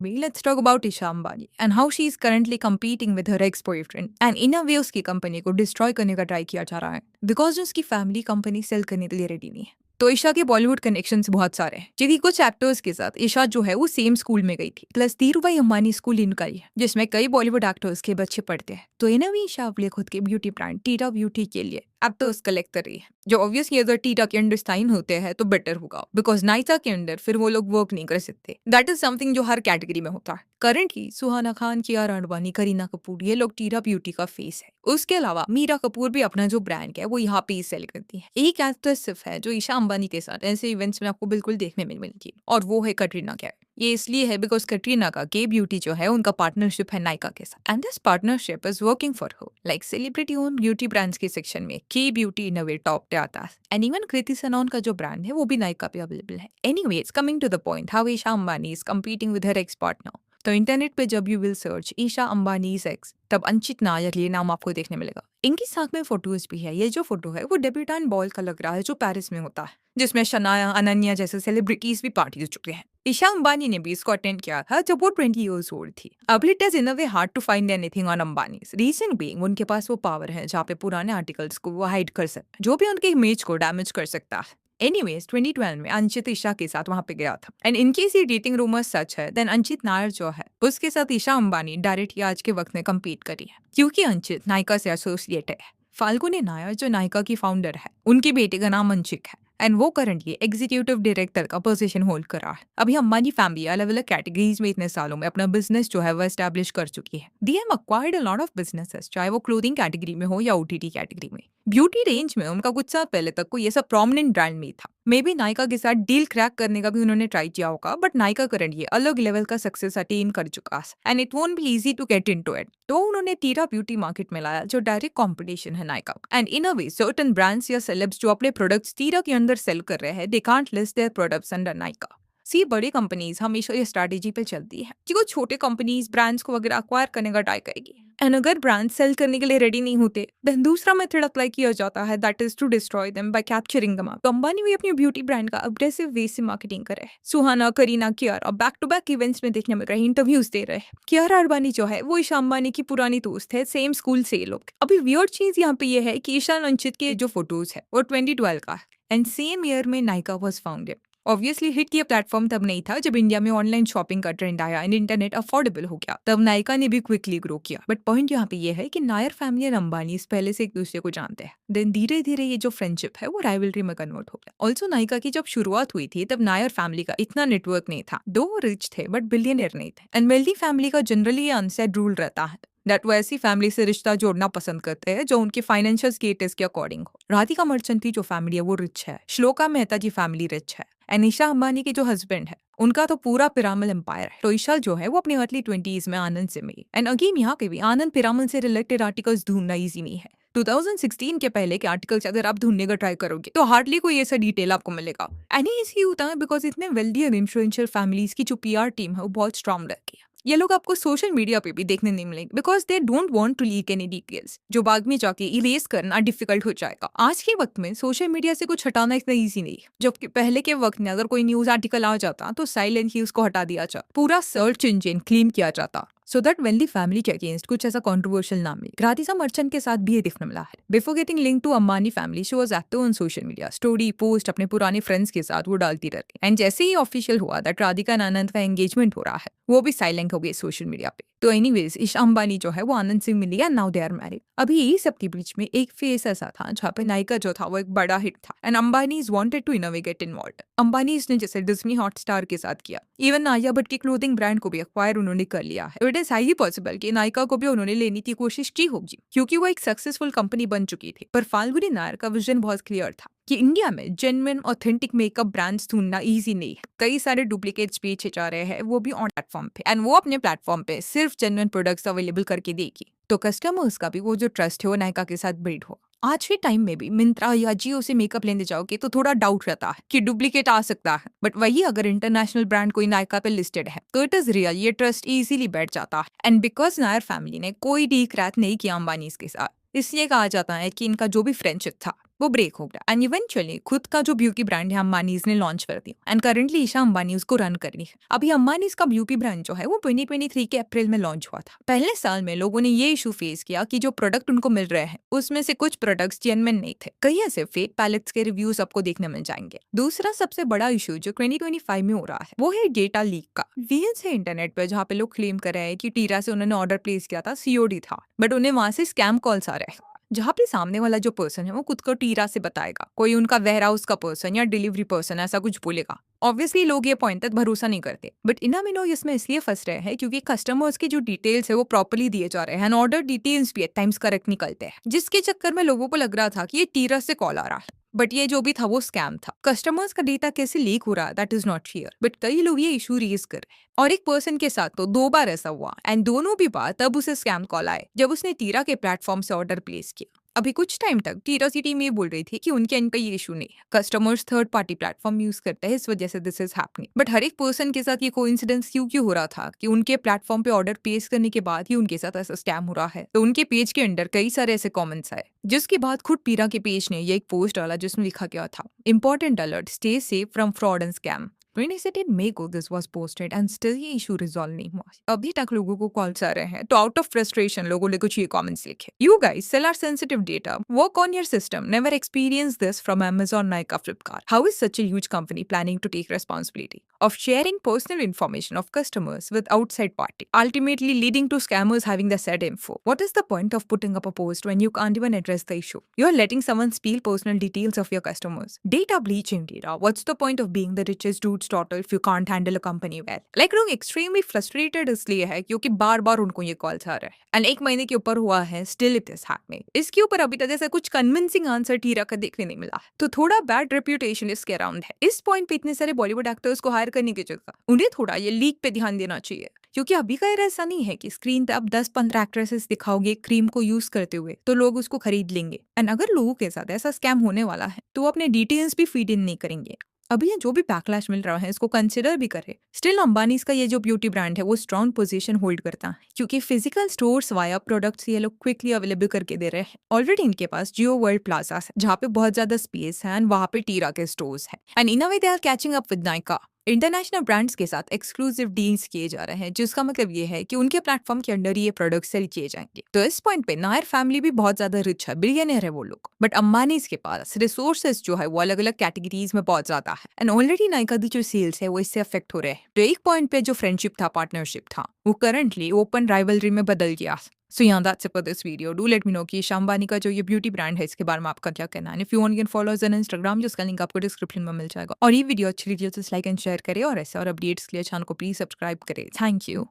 Let's talk about Isha Ambani and how she is currently competing with her ex-boyfriend and in a way उसकी company को destroy करने का try किया जा रहा है बिकॉज उसकी फैमिली कंपनी सेल करने के लिए रेडी नहीं है। तो ईशा के बॉलीवुड कनेक्शंस बहुत सारे हैं, जिनकी कुछ एक्टर्स के साथ ईशा जो है वो सेम स्कूल में गई थी, प्लस धीरूभाई अंबानी स्कूल इनका ही है जिसमें कई बॉलीवुड एक्टर्स के बच्चे पढ़ते हैं। तो इन्हें भी ईशा अपने खुद के ब्यूटी ब्रांड टीटा ब्यूटी के लिए एक्टर्स कलेक्ट कर रही है, जो ऑब्वियसली अगर टीटा के अंडर साइन होते हैं तो बेटर होगा बिकॉज नायका के अंडर फिर वो लोग वर्क नहीं कर सकते। दैट इज समथिंग जो हर कैटेगरी में होता है। करंटली सुहाना खान, कियारा आडवाणी, करीना कपूर ये लोग टीटा ब्यूटी का फेस है। उसके अलावा मीरा कपूर भी अपना जो ब्रांड है वो यहाँ पे ही सेल करती है। एक एक्ट्रेस सिर्फ है जो ईशा अंबानी के साथ ऐसे इवेंट्स में आपको बिल्कुल देखने में मिलेगी और वो है कटरीना कैफ। ये इसलिए है बिकॉज कटरीना का के ब्यूटी जो है उनका पार्टनरशिप है नायका के साथ and this partnership is working for her. Like celebrity own beauty brands के सेक्शन में के beauty in a way top पे आता है एंड इवन कृति सनोन का जो ब्रांड है वो भी नायका पे अवेलेबल है। Anyways coming to the point, how Isha Ambani is competing with her ex partner. तो इंटरनेट पे जब you will search Isha Ambani ex तब अंचित नायर ये नाम आपको देखने मिलेगा। इनकी साथ में फोटोज भी है। ये जो फोटो है वो डेब्यूटेंट बॉल का लग रहा है जो पेरिस में होता है, जिसमें शनाया, अनन्या जैसे सेलिब्रिटीज भी पार्टी दे चुके हैं। ईशा अंबानी ने भी इसको अटेंड किया था जब वो 20 ईयर्स ओल्ड थी। अब it is in a way hard to find anything on Ambani. Reason being उनके पास वो पावर है जहाँ पे पुराने आर्टिकल्स को वो हाइड कर सकते हैं, जो भी उनके इमेज को डैमेज कर सकता है। एनीवेज 2012 में अंचित ईशा के साथ वहां पे गया था एंड इनकेस ये डेटिंग रूमर सच है देन अंचित नायर जो है उसके साथ ईशा अंबानी डायरेक्टली आज के वक्त में कम्पीट करी है, क्योंकि अंचित नायका से एसोसिएट है। फाल्गुनी नायर जो नायका की फाउंडर है उनकी बेटे का नाम अंशिक है एंड वो करंटली एग्जीक्यूटिव डायरेक्टर का पोजीशन होल्ड कर रहा है। अभी अंबानी फैमिली अलग अलग कैटेगरीज में इतने सालों में अपना बिजनेस जो है वो एस्टैब्लिश कर चुकी है। They have acquired a lot of businesses, चाहे वो क्लोथिंग कैटेगरी में हो या ओटीटी कैटेगरी में। ब्यूटी रेंज में उनका कुछ साल पहले तक कोई ऐसा प्रोमिनेंट ब्रांड नहीं था। मे बी नायका के साथ डील क्रैक करने का भी उन्होंने ट्राई किया होगा, बट नायका करंटली अलग लेवल का सक्सेस अटेन कर चुका है and it won't be easy to get into it. तो उन्होंने टीटा ब्यूटी मार्केट में लाया जो डायरेक्ट कंपटीशन है Nykaa and in a way certain brands या सेलेब्स जो अपने प्रोडक्ट्स टीटा के अंदर सेल कर रहे हैं they can't list their products under Nykaa. See बड़ी कंपनीज हमेशा ये स्ट्रैटेजी पे चलती है कि वो छोटे कंपनीज ब्रांड्स को अगर अक्वायर करने का ट्राई करेगी एंड अगर ब्रांड सेल करने के लिए रेडी नहीं होते देन दूसरा मेथड अप्लाई किया जाता है, that is to destroy them by capturing them. तो अंबानी भी अपनी ब्यूटी ब्रांड का अग्रेसिव वे से मार्केटिंग करे। Suhana, Kareena, Kiara back to back events में देखने मिल रहे हैं, इंटरव्यूज दे रहे हैं। कियारा आडवाणी जो है वो ईशा अंबानी की पुरानी दोस्त है, सेम स्कूल से ये लोग। अभी वियर्ड चीज यहाँ पे ये है कि ईशा और अंचित के जो फोटोज है वो 2012 का है एंड सेम ईयर में Nykaa was founded. Obviously hit ये प्लेटफॉर्म तब नहीं था जब इंडिया में ऑनलाइन शॉपिंग का ट्रेंड आया एंड इंटरनेट अफोर्डेबल हो गया, तब नायका ने भी क्विकली ग्रो किया। बट पॉइंट यहाँ पे ये है कि नायर फैमिली और अंबानी पहले से एक दूसरे को जानते हैं, देन धीरे धीरे ये जो फ्रेंडशिप है वो राइवलरी में कन्वर्ट हो गया। ऑल्सो नायका की जब शुरुआत हुई थी तब नायर फैमिली का इतना नेटवर्क नहीं था, दो वो रिच थे बट बिलियनियर नहीं थे एंड वेल्दी फैमिली का जनरली ये अनसेड रूल रहता है दैट वो ऐसी फैमिली से रिश्ता जोड़ना पसंद करते हैं जो उनके फाइनेंशियल स्टेटस के अकॉर्डिंग हो। राधिका मर्चेंट की जो फैमिली है वो रिच है, श्लोका मेहता की फैमिली रिच है एंड ईशा अंबानी के जो हस्बैंड है उनका तो पूरा पिरामल एम्पायर है। तो ईशा जो है वो अपनी अर्ली 20s में आनंद से मिली एंड अगेन यहाँ के भी आनंद पिरामल से रिलेटेड आर्टिकल्स ढूंढना ईजी नहीं है। 2016 के पहले के आर्टिकल्स अगर आप ढूंढने का ट्राई करोगे तो हार्डली कोई ऐसा डिटेल आपको मिलेगा एंड ये इसलिए होता है बिकॉज इतने वेल्दी और इन्फ्लुएंशियल फैमिलीज की जो पीआर टीम है वो बहुत स्ट्रांग रहती है। ये लोग आपको सोशल मीडिया पे भी देखने नहीं मिलेंगे because they don't want to leak any details जो बाद में जाके इरेज करना डिफिकल्ट हो जाएगा। आज के वक्त में सोशल मीडिया से कुछ हटाना इतना ईजी नहीं, जबकि पहले के वक्त में अगर कोई न्यूज आर्टिकल आ जाता तो साइलेंटली उसको हटा दिया जाता, पूरा सर्च इंजन क्लीन किया जाता सो दैट वेल्दी फैमिली के अगेंस्ट कुछ ऐसा कंट्रोवर्शियल ना मिले। राधिका मर्चेंट के साथ भी ये देखने मिला है। Before getting link to Ambani family she was active on social media, story post अपने पुराने फ्रेंड्स के साथ वो डालती रहती एंड जैसे ही ऑफिशियल हुआ दैट राधिका एंड आनंद का एंगेजमेंट हो रहा है वो भी साइलेंट हो गई सोशल मीडिया पे। तो एनीवेज ईशा अंबानी जो है वो आनंद से मिली and now they are married. अभी यही सब के बीच में एक फेस ऐसा था जहाँ पे नायका जो था वो एक बड़ा हिट था and Ambanis wanted to in a way get involved. Ambanis ने जैसे डिज्नी हॉटस्टार के साथ किया, इवन नाया भट्ट की क्लोथिंग ब्रांड को भी एक्वायर उन्होंने कर लिया है। इट इज हाईली पॉसिबल कि नायका को भी उन्होंने लेने की कोशिश की होगी क्योंकि वो एक सक्सेसफुल कंपनी बन चुकी थी। पर फाल्गुनी नायर का विजन बहुत क्लियर था कि इंडिया में जेन्युइन ऑथेंटिक मेकअप ब्रांड्स ढूंढना इजी नहीं है। कई सारे डुप्लीकेट्स बेचे जा रहे हैं, वो भी ऑन प्लेटफॉर्म पे एंड वो अपने प्लेटफॉर्म पे सिर्फ जेन्युइन प्रोडक्ट्स अवेलेबल करके देगी तो कस्टमर्स का भी वो जो ट्रस्ट है वो नायका के साथ बिल्ड हो। आज के टाइम में भी मिंत्रा या जियो से मेकअप लेने जाओगे तो थोड़ा डाउट रहता है कि डुप्लीकेट आ सकता है, बट वही अगर इंटरनेशनल ब्रांड कोई नायका पे लिस्टेड है तो इट इज रियल, ये ट्रस्ट इजीली बैठ जाता है। एंड बिकॉज नायर फैमिली ने कोई डील क्रैक नहीं किया अंबानीज के साथ, इसलिए कहा जाता है कि इनका जो भी फ्रेंडशिप था वो ब्रेक हो गया एंड इवेंचुअली खुद का जो ब्यूटी ब्रांड है अंबानीज ने लॉन्च कर दिया एंड करंटली ईशा अंबानी उसको रन कर रही है। अभी अंबानीज का ब्यूटी ब्रांड जो है वो 2023 के अप्रैल में लॉन्च हुआ था। पहले साल में लोगों ने ये इशू फेस किया कि जो प्रोडक्ट उनको मिल रहे हैं उसमें से कुछ प्रोडक्ट्स जेन्युइन नहीं थे। कई ऐसे फेक पैलेट्स के रिव्यूज आपको देखने मिल जाएंगे। दूसरा सबसे बड़ा इशू जो 2025 में हो रहा है वो है डेटा लीक का। रील्स है इंटरनेट पर जहाँ पे लोग क्लेम कर रहे हैं कि टीरा से उन्होंने ऑर्डर प्लेस किया था, सीओडी था, बट उन्हें वहां से स्कैम कॉल्स आ रहे हैं जहाँ पे सामने वाला जो पर्सन है वो खुद को टीरा से बताएगा, कोई उनका वेयर हाउस का पर्सन या डिलीवरी पर्सन ऐसा कुछ बोलेगा। ऑब्वियसली लोग ये पॉइंट तक भरोसा नहीं करते, बट इनामिनो इसमें इसलिए फंस रहे हैं क्योंकि कस्टमर्स के जो डिटेल्स है वो प्रॉपर्ली दिए जा रहे हैं, ऑर्डर डिटेल्स भी एट टाइम्स करेक्ट निकलते हैं, जिसके चक्कर में लोगों को लग रहा था कि ये टीरा से कॉल आ रहा है, बट ये जो भी था वो स्कैम था। कस्टमर्स का डेटा कैसे लीक हो रहा है that is not clear, but कई लोग ये इशू रेज कर रहे हैं और एक पर्सन के साथ तो 2 बार ऐसा हुआ एंड दोनों भी बार तब उसे स्कैम कॉल आए जब उसने टीरा के प्लेटफॉर्म से ऑर्डर प्लेस किया। अभी कुछ टाइम तक टीरा सिटी में बोल रही थी कि उनके एंड का ये इशू नहीं है, customers third party platform use करते हैं इस वजह से दिस इज हैपनिंग। बट हर एक पर्सन के साथ ये कोइंसिडेंस क्यों हो रहा था कि उनके प्लेटफॉर्म पे ऑर्डर प्लेस करने के बाद ही उनके साथ ऐसा स्कैम हो रहा है। तो उनके पेज के अंडर कई सारे ऐसे कमेंट्स आए जिसके बाद खुद टीरा के पेज ने ये एक पोस्ट डाला जिसमें लिखा गया था, important alert, stay safe from fraud and scam. 27 मई को this was posted and still ये इशू रिजॉल्व नहीं हुआ। अभी तक लोगों को कॉल्स आ रहे हैं, तो आउट ऑफ फ्रस्ट्रेशन लोगों ने कुछ ये कमेंट्स लिखे, you guys sell our sensitive data, work on your system, never experience this from Amazon, Nykaa, Flipkart. How is such a huge company planning to take responsibility of sharing personal information of customers with outside party, ultimately leading to scammers having the said info? What is the point of putting up a post when you can't even address the issue? You're letting someone steal personal details of your customers. Data breaching data. What's the point of being the richest dude's daughter if you can't handle a company well? Like लोग extremely frustrated इसलिए है क्योंकि बार बार उनको ये calls आ रहा है and 1 महीने के ऊपर हुआ है, still it is happening. इसके ऊपर अभी तक ऐसा कुछ कन्विंसिंग आंसर टीरा का देखने नहीं मिला, तो थोड़ा बैड रेप्यूटेशन इसके अराउंड है। इस पॉइंट पे इतने सारे बॉलीवुड एक्टर्स को हायर करने की जगह उन्हें थोड़ा ये लीक पे ध्यान देना चाहिए, क्योंकि अभी का era ऐसा नहीं है कि स्क्रीन पे आप 10-15 एक्ट्रेसेस दिखाओगे क्रीम को यूज करते हुए तो लोग उसको खरीद लेंगे। एंड अगर लोगों के साथ ऐसा स्कैम होने वाला है तो वो अपने डिटेल्स भी फीड इन नहीं करेंगे। अभी ये जो भी बैकलैश मिल रहा है इसको कंसिडर भी करे। स्टिल अंबानीज का ये जो ब्यूटी ब्रांड है वो स्ट्रॉन्ग पोजीशन होल्ड करता है क्योंकि फिजिकल स्टोर्स वाया प्रोडक्ट्स ये लोग क्विकली अवेलेबल करके दे रहे हैं। ऑलरेडी इनके पास जियो वर्ल्ड प्लाजा है जहाँ पे बहुत ज्यादा स्पेस है एंड वहाँ पे टीरा के स्टोर्स है and in a way they are catching up with Nykaa. International brands के साथ एक्सक्लूसिव डील्स किए जा रहे हैं, जिसका मतलब ये है कि उनके प्लेटफॉर्म के अंडर ये प्रोडक्ट सेल किए जाएंगे। तो इस पॉइंट पे नायर फैमिली भी बहुत ज्यादा रिच है, बिलियनियर है वो लोग, बट अंबानीज के पास रिसोर्सेज जो है वो अलग अलग कैटेगरीज में बहुत ज्यादा है एंड ऑलरेडी नायका की जो सेल्स है वो इससे अफेक्ट हो रहे हैं। तो एक पॉइंट पे जो फ्रेंडशिप था, पार्टनरशिप था, वो करंटली ओपन राइवलरी में बदल गया। So yeah, that's it for this video. Do let me know कि ईशा अंबानी का जो ये ब्यूटी ब्रांड है इसके बारे में आपका क्या कहना है। If you want you can follow us on Instagram, जिसका लिंक आपको डिस्क्रिप्शन में मिल जाएगा। और ये वीडियो अच्छी लगी तो लाइक एंड शेयर करें और ऐसे और अपडेट्स के लिए चैनल को प्लीज सब्सक्राइब करें। Thank you.